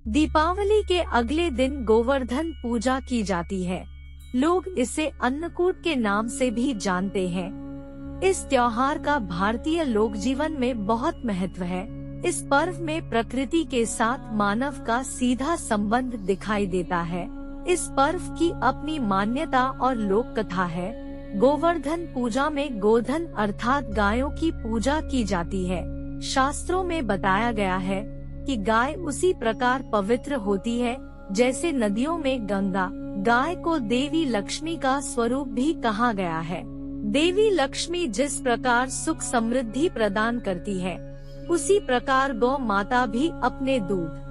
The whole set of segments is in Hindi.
दीपावली के अगले दिन गोवर्धन पूजा की जाती है। लोग इसे अन्नकूट के नाम से भी जानते हैं। इस त्योहार का भारतीय लोक जीवन में बहुत महत्व है। इस पर्व में प्रकृति के साथ मानव का सीधा संबंध दिखाई देता है। इस पर्व की अपनी मान्यता और लोक कथा है। गोवर्धन पूजा में गोधन अर्थात गायों की पूजा की जाती है। शास्त्रों में बताया गया है कि गाय उसी प्रकार पवित्र होती है जैसे नदियों में गंगा। गाय को देवी लक्ष्मी का स्वरूप भी कहा गया है। देवी लक्ष्मी जिस प्रकार सुख समृद्धि प्रदान करती है, उसी प्रकार गौ माता भी अपने दूध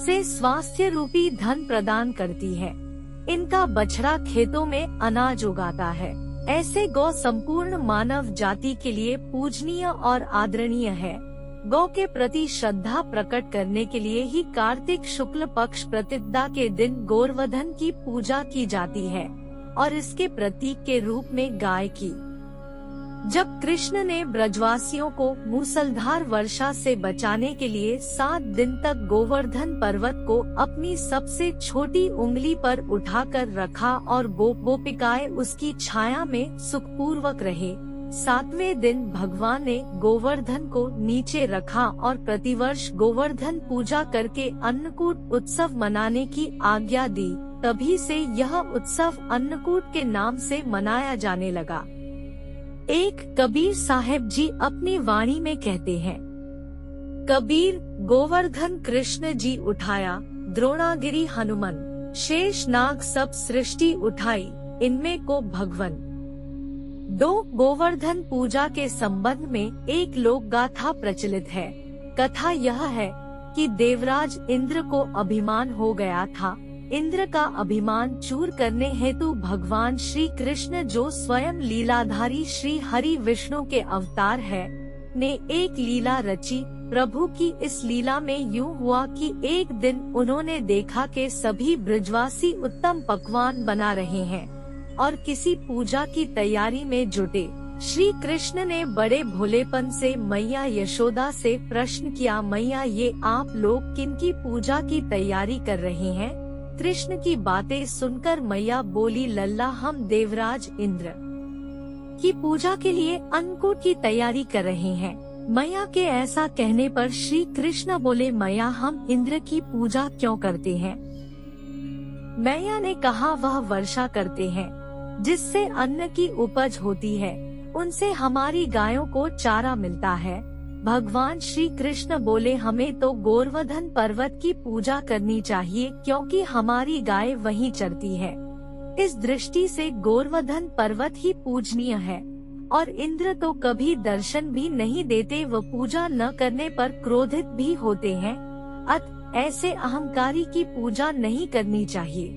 से स्वास्थ्य रूपी धन प्रदान करती है। इनका बछड़ा खेतों में अनाज उगाता है। ऐसे गौ संपूर्ण मानव जाति के लिए पूजनीय और आदरणीय है। गौ के प्रति श्रद्धा प्रकट करने के लिए ही कार्तिक शुक्ल पक्ष प्रतिपदा के दिन गोवर्धन की पूजा की जाती है और इसके प्रतीक के रूप में गाय की। जब कृष्ण ने ब्रजवासियों को मूसलधार वर्षा से बचाने के लिए 7 दिन तक गोवर्धन पर्वत को अपनी सबसे छोटी उंगली पर उठाकर रखा और गोपिकाएं उसकी छाया में सुखपूर्वक रहे, 7वें दिन भगवान ने गोवर्धन को नीचे रखा और प्रतिवर्ष गोवर्धन पूजा करके अन्नकूट उत्सव मनाने की आज्ञा दी। तभी से यह उत्सव अन्नकूट के नाम से मनाया जाने लगा। एक कबीर साहब जी अपनी वाणी में कहते हैं, कबीर गोवर्धन कृष्ण जी उठाया, द्रोणागिरी हनुमान, शेष नाग सब सृष्टि उठाई, इनमें को भगवन। 2 गोवर्धन पूजा के संबंध में एक लोक गाथा प्रचलित है। कथा यह है कि देवराज इंद्र को अभिमान हो गया था। इंद्र का अभिमान चूर करने हेतु भगवान श्री कृष्ण, जो स्वयं लीलाधारी श्री हरि विष्णु के अवतार है, ने एक लीला रची। प्रभु की इस लीला में यूं हुआ कि एक दिन उन्होंने देखा कि सभी ब्रजवासी उत्तम पकवान बना रहे हैं और किसी पूजा की तैयारी में जुटे। श्री कृष्ण ने बड़े भोलेपन से मैया यशोदा से प्रश्न किया, मैया ये आप लोग किनकी पूजा की तैयारी कर रहे हैं? कृष्ण की बातें सुनकर मैया बोली, लल्ला हम देवराज इंद्र की पूजा के लिए अन्नकूट की तैयारी कर रहे हैं। मैया के ऐसा कहने पर श्री कृष्ण बोले, मैया हम इंद्र की पूजा क्यों करते हैं? मैया ने कहा, वह वर्षा करते हैं जिससे अन्न की उपज होती है, उनसे हमारी गायों को चारा मिलता है। भगवान श्री कृष्ण बोले, हमें तो गोवर्धन पर्वत की पूजा करनी चाहिए क्योंकि हमारी गाय वहीं चरती है। इस दृष्टि से गोवर्धन पर्वत ही पूजनीय है और इंद्र तो कभी दर्शन भी नहीं देते, व पूजा न करने पर क्रोधित भी होते हैं। अतः ऐसे अहंकारी की पूजा नहीं करनी चाहिए।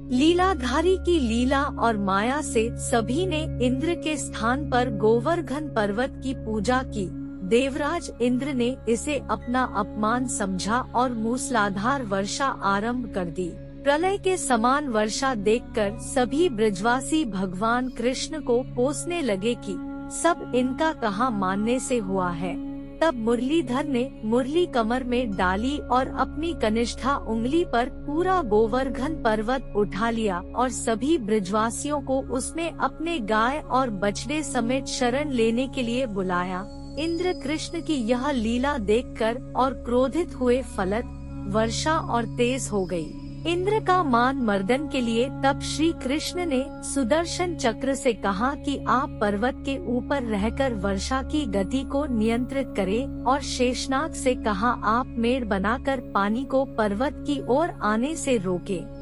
लीलाधारी की लीला और माया से सभी ने इंद्र के स्थान पर गोवर्धन पर्वत की पूजा की। देवराज इंद्र ने इसे अपना अपमान समझा और मूसलाधार वर्षा आरंभ कर दी। प्रलय के समान वर्षा देखकर सभी ब्रजवासी भगवान कृष्ण को कोसने लगे कि सब इनका कहाँ मानने से हुआ है। तब मुरलीधर ने मुरली कमर में डाली और अपनी कनिष्ठा उंगली पर पूरा गोवर्धन पर्वत उठा लिया और सभी ब्रजवासियों को उसमें अपने गाय और बछड़े समेत शरण लेने के लिए बुलाया। इंद्र कृष्ण की यह लीला देखकर और क्रोधित हुए, फलत वर्षा और तेज हो गई। इंद्र का मान मर्दन के लिए तब श्री कृष्ण ने सुदर्शन चक्र से कहा कि आप पर्वत के ऊपर रहकर वर्षा की गति को नियंत्रित करें, और शेषनाग से कहा आप मेड़ बनाकर पानी को पर्वत की ओर आने से रोकें।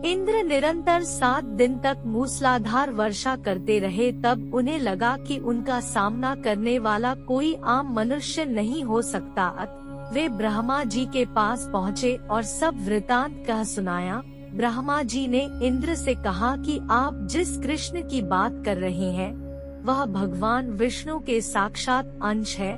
इंद्र निरंतर 7 दिन तक मूसलाधार वर्षा करते रहे। तब उन्हें लगा कि उनका सामना करने वाला कोई आम मनुष्य नहीं हो सकता। वे ब्रह्मा जी के पास पहुँचे और सब वृतांत कह सुनाया। ब्रह्मा जी ने इंद्र से कहा कि आप जिस कृष्ण की बात कर रहे हैं वह भगवान विष्णु के साक्षात अंश है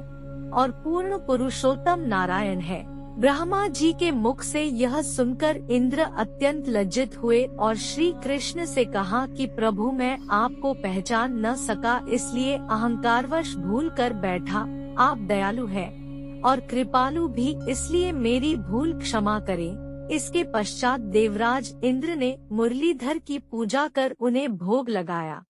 और पूर्ण पुरुषोत्तम नारायण है। ब्रह्मा जी के मुख से यह सुनकर इंद्र अत्यंत लज्जित हुए और श्री कृष्ण से कहा कि प्रभु मैं आपको पहचान न सका, इसलिए अहंकारवश भूल कर बैठा। आप दयालु हैं, और कृपालु भी, इसलिए मेरी भूल क्षमा करें। इसके पश्चात देवराज इंद्र ने मुरलीधर की पूजा कर उन्हें भोग लगाया।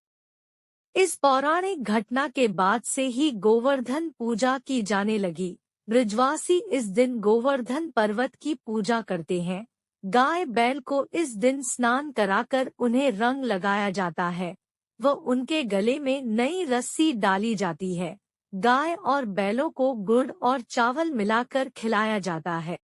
इस पौराणिक घटना के बाद से ही गोवर्धन पूजा की जाने लगी। ब्रजवासी इस दिन गोवर्धन पर्वत की पूजा करते हैं। गाय बैल को इस दिन स्नान कराकर उन्हें रंग लगाया जाता है व उनके गले में नई रस्सी डाली जाती है। गाय और बैलों को गुड़ और चावल मिलाकर खिलाया जाता है।